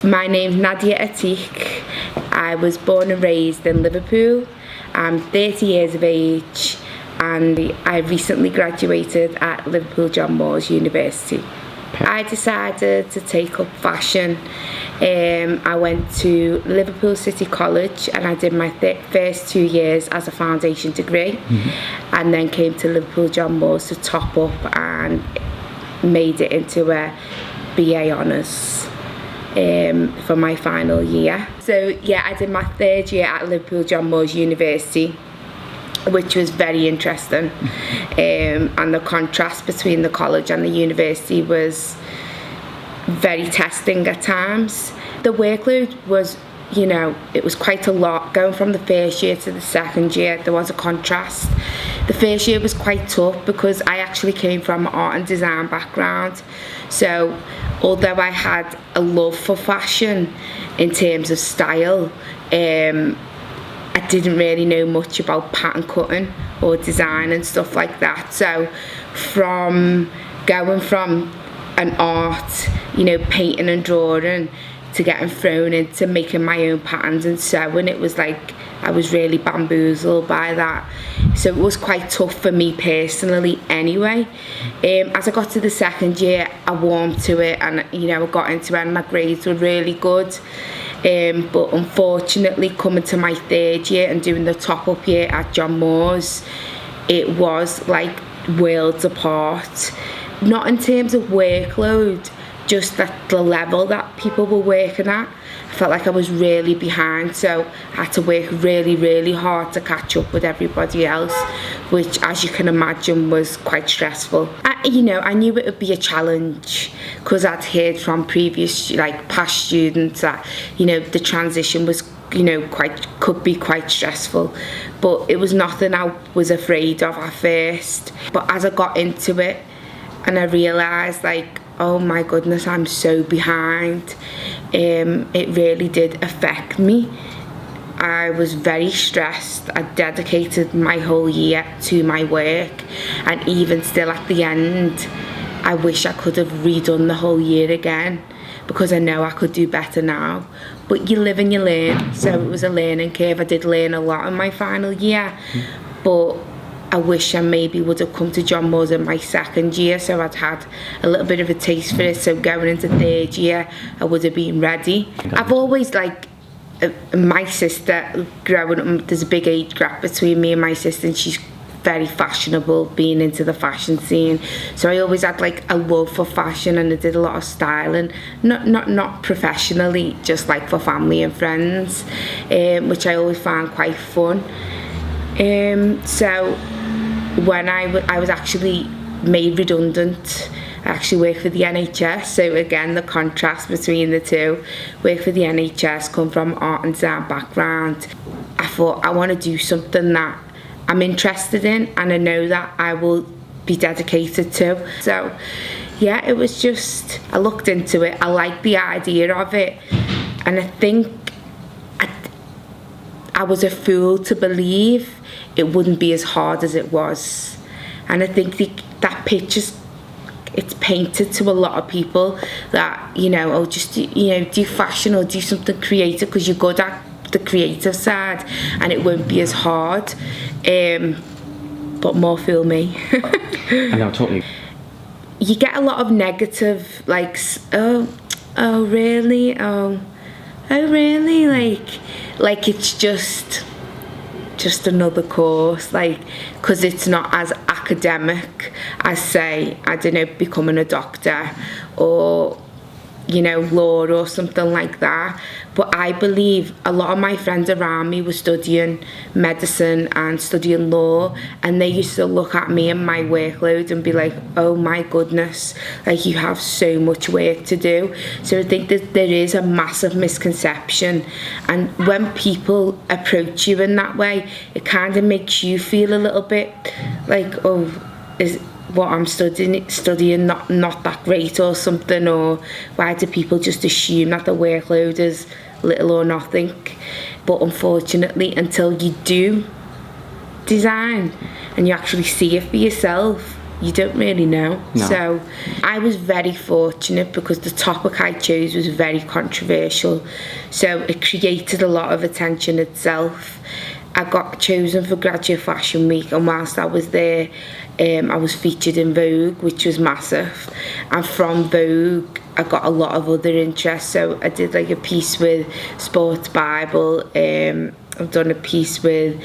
My name's Nadia Atique. I was born and raised in Liverpool. I'm 30 years of age and I recently graduated at Liverpool John Moores University. I decided to take up fashion. I went to Liverpool City College and I did my first 2 years as a foundation degree, and then came to Liverpool John Moores to top up and made it into a BA Honours for my final year. So yeah, I did my 3rd year at Liverpool John Moores University, which was very interesting, and the contrast between the college and the university was very testing at times. The workload was, it was quite a lot. Going from the 1st year to the 2nd year, there was a contrast. The 1st year was quite tough because I actually came from an art and design background. So although I had a love for fashion in terms of style, I didn't really know much about pattern cutting or design and stuff like that. So from going from an art, painting and drawing, to getting thrown into making my own patterns and sewing, it was like I was really bamboozled by that. So it was quite tough for me personally anyway. As I got to the 2nd year, I warmed to it and I got into it and my grades were really good. But unfortunately, coming to my 3rd year and doing the top up year at John Moores, it was like worlds apart. Not in terms of workload, just at the level that people were working at. I felt like I was really behind, so I had to work really, really hard to catch up with everybody else, which, as you can imagine, was quite stressful. I knew it would be a challenge because I'd heard from previous, past students that, the transition was, could be quite stressful, but it was nothing I was afraid of at first. But as I got into it and I realised, oh my goodness, I'm so behind, it really did affect me. I was very stressed. I dedicated my whole year to my work, and even still at the end, I wish I could have redone the whole year again, because I know I could do better now. But you live and you learn, so it was a learning curve. I did learn a lot in my final year, but I wish I maybe would have come to John Moores in my 2nd year, so I'd had a little bit of a taste for it. So going into 3rd year, I would have been ready. I've always, my sister, growing up, there's a big age gap between me and my sister, and she's very fashionable, being into the fashion scene. So I always had a love for fashion, and I did a lot of styling, not professionally, just for family and friends, which I always found quite fun. So when I was actually made redundant, I actually worked for the NHS. So again, the contrast between the two. Work for the NHS, come from art and design background. I thought I want to do something that I'm interested in and I know that I will be dedicated to. So yeah, it was just, I looked into it, I liked the idea of it, and I think I was a fool to believe it wouldn't be as hard as it was. And I think that picture's, it's painted to a lot of people that, just do fashion or do something creative because you're good at the creative side and it won't be as hard. But more fool me. And now talk me. You get a lot of negative, oh really, oh really, like it's just another course, because it's not as academic as, say, I don't know, becoming a doctor or law or something like that. But I believe a lot of my friends around me were studying medicine and studying law, and they used to look at me and my workload and be like, oh my goodness, you have so much work to do. So I think that there is a massive misconception, and when people approach you in that way, it kind of makes you feel a little bit like, oh, is what I'm studying not that great or something, or why do people just assume that the workload is little or nothing? But unfortunately, until you do design and you actually see it for yourself, you don't really know. No. So I was very fortunate because the topic I chose was very controversial, so it created a lot of attention itself. I got chosen for Graduate Fashion Week, and whilst I was there, I was featured in Vogue, which was massive, and from Vogue I got a lot of other interests. So I did like a piece with Sports Bible, I've done a piece with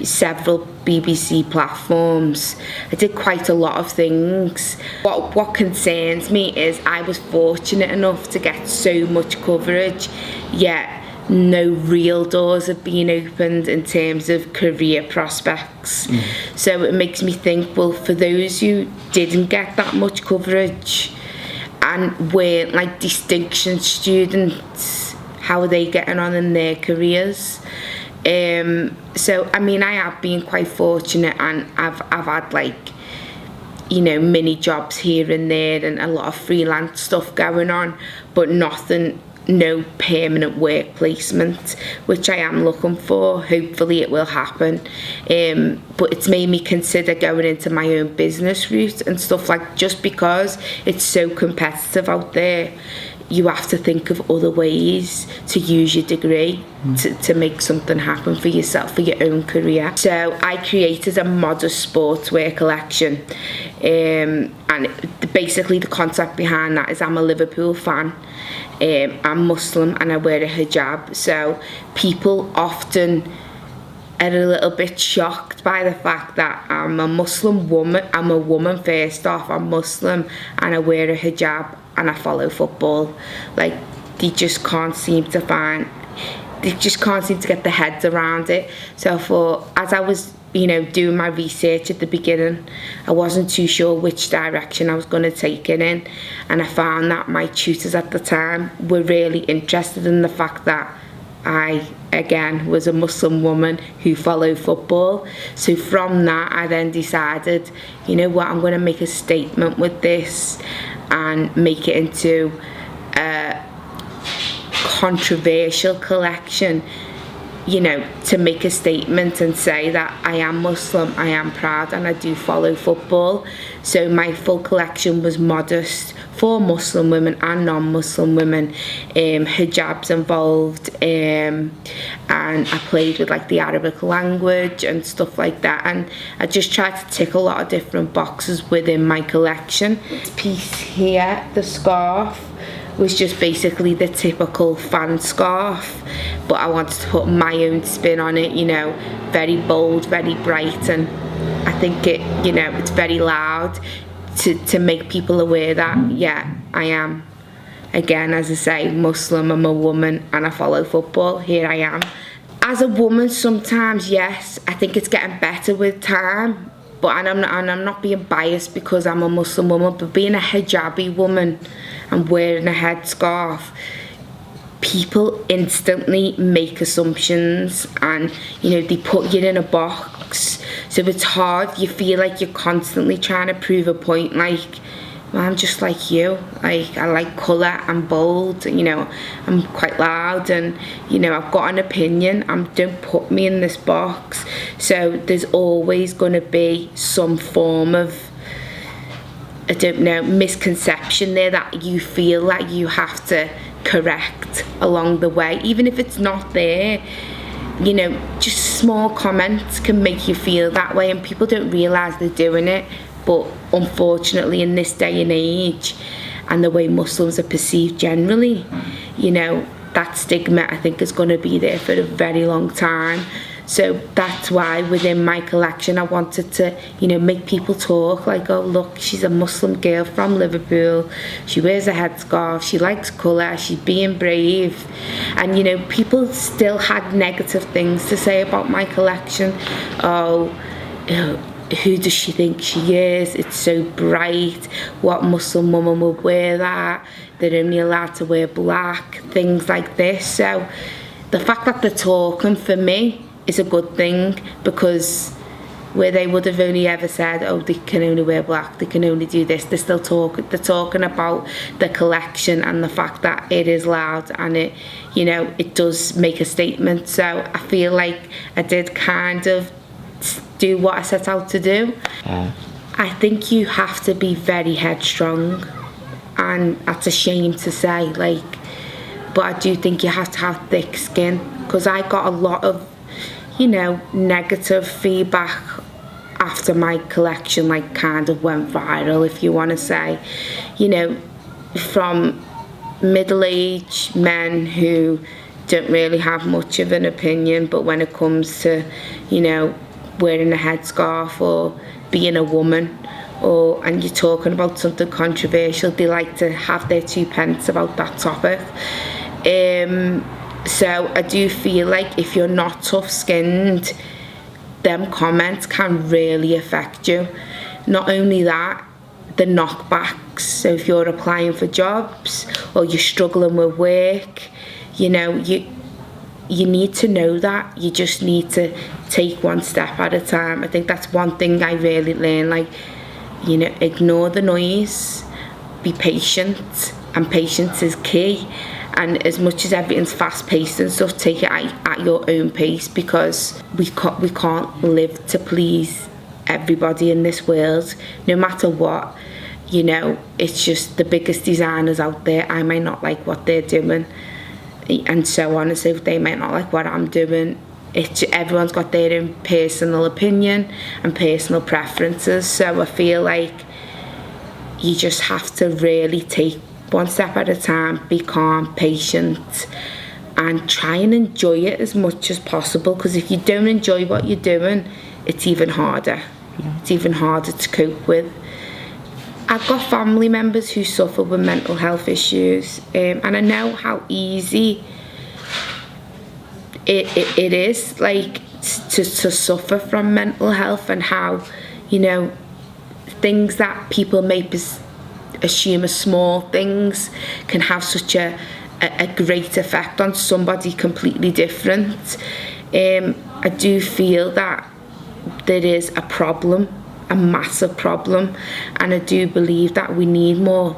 several BBC platforms. I did quite a lot of things. What concerns me is I was fortunate enough to get so much coverage, yet no real doors have been opened in terms of career prospects. So it makes me think, well, for those who didn't get that much coverage and weren't like distinction students, how are they getting on in their careers? So I mean, I have been quite fortunate, and I've had like, you know, mini jobs here and there and a lot of freelance stuff going on, but no permanent work placement, which I am looking for. Hopefully it will happen, but it's made me consider going into my own business route and stuff, like, just because it's so competitive out there, you have to think of other ways to use your degree to make something happen for yourself, for your own career. So I created a modest sportswear collection, and basically the concept behind that is I'm a Liverpool fan, I'm Muslim, and I wear a hijab. So people often are a little bit shocked by the fact that I'm a Muslim woman. I'm a woman first off, I'm Muslim, and I wear a hijab, and I follow football. Like, they just can't seem to get their heads around it. So for, as I was, you know, doing my research at the beginning, I wasn't too sure which direction I was going to take it in, and I found that my tutors at the time were really interested in the fact that I, again, was a Muslim woman who followed football. So from that, I then decided, you know what, I'm going to make a statement with this and make it into a controversial collection, you know, to make a statement and say that I am Muslim, I am proud, and I do follow football. So my full collection was modest for Muslim women and non-Muslim women. Hijabs involved, and I played with like the Arabic language and stuff like that, and I just tried to tick a lot of different boxes within my collection. This piece here, the scarf, was just basically the typical fan scarf, but I wanted to put my own spin on it, you know, very bold, very bright, and I think it, you know, it's very loud to make people aware that, yeah, I am, again, as I say, Muslim, I'm a woman, and I follow football. Here I am. As a woman, sometimes, yes, I think it's getting better with time, but and I'm not being biased because I'm a Muslim woman, but being a hijabi woman and wearing a headscarf, people instantly make assumptions, and, you know, they put you in a box. So it's hard. You feel like you're constantly trying to prove a point, like, well, I'm just like you. Like, I like colour, I'm bold, you know, I'm quite loud, and, you know, I've got an opinion. Don't put me in this box. So there's always going to be some form of, I don't know, misconception there that you feel like you have to correct along the way, even if it's not there. You know, just small comments can make you feel that way, and people don't realise they're doing it. But unfortunately, in this day and age, and the way Muslims are perceived generally, you know, that stigma, I think, is going to be there for a very long time. So that's why within my collection I wanted to, you know, make people talk, like, oh look, she's a Muslim girl from Liverpool, she wears a headscarf, she likes colour, she's being brave. And, you know, people still had negative things to say about my collection. Oh, who does she think she is? It's so bright. What Muslim woman would wear that? They're only allowed to wear black, things like this. So the fact that they're talking, for me, is a good thing, because where they would have only ever said, oh, they can only wear black, they can only do this, they're talking about the collection and the fact that it is loud, and it, you know, it does make a statement. So I feel like I did kind of do what I set out to do. I think you have to be very headstrong, and that's a shame to say, like, but I do think you have to have thick skin, because I got a lot of, negative feedback after my collection, like, kind of went viral, if you want to say, from middle-aged men who don't really have much of an opinion, but when it comes to, wearing a headscarf or being a woman, and you're talking about something controversial, they like to have their 2 pence about that topic. So I do feel like if you're not tough-skinned, them comments can really affect you. Not only that, the knockbacks. So if you're applying for jobs or you're struggling with work, you need to know that. You just need to take one step at a time. I think that's one thing I really learned, like, ignore the noise, be patient, and patience is key. And as much as everything's fast-paced and stuff, take it at your own pace, because we can't live to please everybody in this world, no matter what. It's just the biggest designers out there. I might not like what they're doing, and so on. And so they might not like what I'm doing. Everyone's got their own personal opinion and personal preferences. So I feel like you just have to really take one step at a time, be calm, patient, and try and enjoy it as much as possible, because if you don't enjoy what you're doing, it's even harder. It's even harder to cope with. I've got family members who suffer with mental health issues, and I know how easy it is, like, to suffer from mental health, and how, things that people may assume are small things can have such a great effect on somebody completely different. I do feel that there is a problem, a massive problem, and I do believe that we need more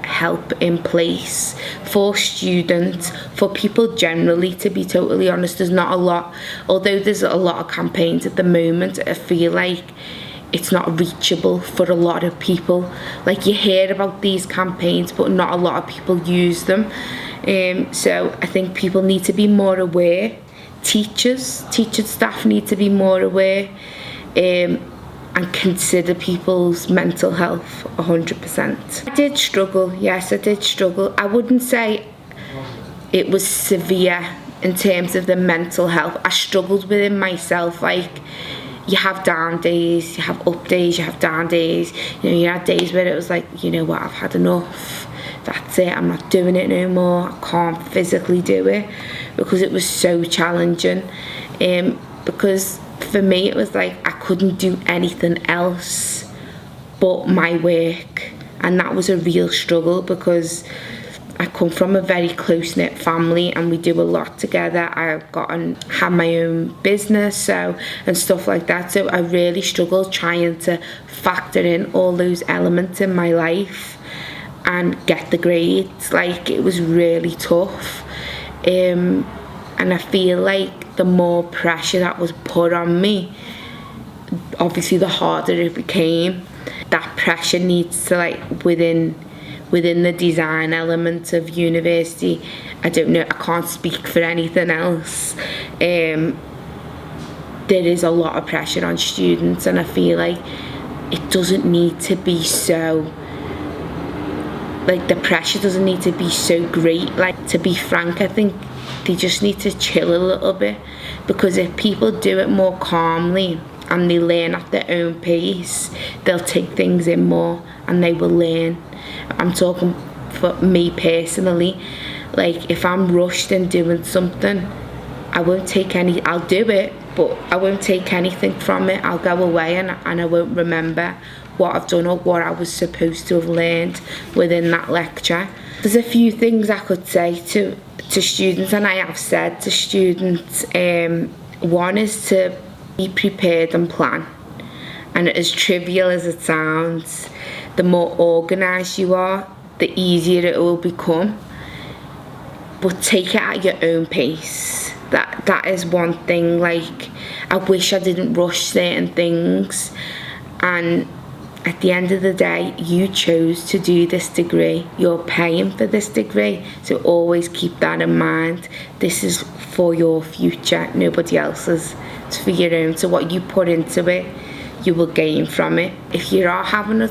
help in place for students, for people generally. To be totally honest, there's not a lot, although there's a lot of campaigns at the moment, I feel like it's not reachable for a lot of people. Like, you hear about these campaigns, but not a lot of people use them. So I think people need to be more aware. Teachers, staff need to be more aware, and consider people's mental health 100%. I did struggle, yes, I did struggle. I wouldn't say it was severe in terms of the mental health. I struggled with it myself. Like, you have down days, you have up days, you have down days. You had days where it was like, what, I've had enough. That's it, I'm not doing it no more. I can't physically do it, because it was so challenging. Because for me, it was like I couldn't do anything else but my work. And that was a real struggle, because I come from a very close-knit family and we do a lot together. I have my own business and stuff like that. So I really struggled trying to factor in all those elements in my life and get the grades. Like, it was really tough. And I feel like the more pressure that was put on me, obviously the harder it became. That pressure needs to, like, within the design element of university, I don't know, I can't speak for anything else. There is a lot of pressure on students, and I feel like it doesn't need to be so, like, the pressure doesn't need to be so great. Like, to be frank, I think they just need to chill a little bit, because if people do it more calmly and they learn at their own pace, they'll take things in more and they will learn. I'm talking for me personally. Like, if I'm rushed in doing something, I'll do it, but I won't take anything from it. I'll go away and I won't remember what I've done or what I was supposed to have learned within that lecture. There's a few things I could say to students, and I have said to students. One is to be prepared and plan. And as trivial as it sounds, the more organised you are, the easier it will become. But take it at your own pace. That is one thing. Like, I wish I didn't rush certain things, And at the end of the day, you chose to do this degree. You're paying for this degree. So always keep that in mind. This is for your future, nobody else's. It's for your own. So what you put into it, you will gain from it. If you are having a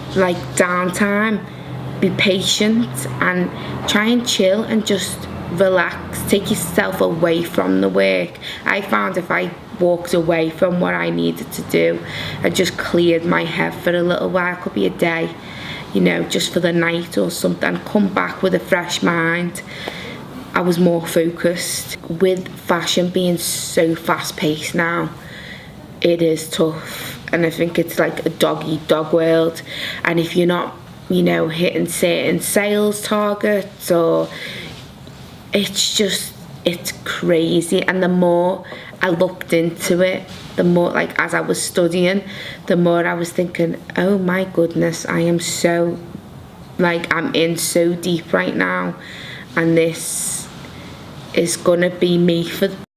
downtime, be patient and try and chill and just relax. Take yourself away from the work. I found if I walked away from what I needed to do, I just cleared my head for a little while, could be a day, just for the night or something, come back with a fresh mind. I was more focused. With fashion being so fast paced now, it is tough, and I think it's like a dog-eat-dog world. And if you're not hitting certain sales targets, or it's crazy. And the more I looked into it, the more, as I was studying, the more I was thinking, oh my goodness, I am so, I'm in so deep right now, and this is gonna be me for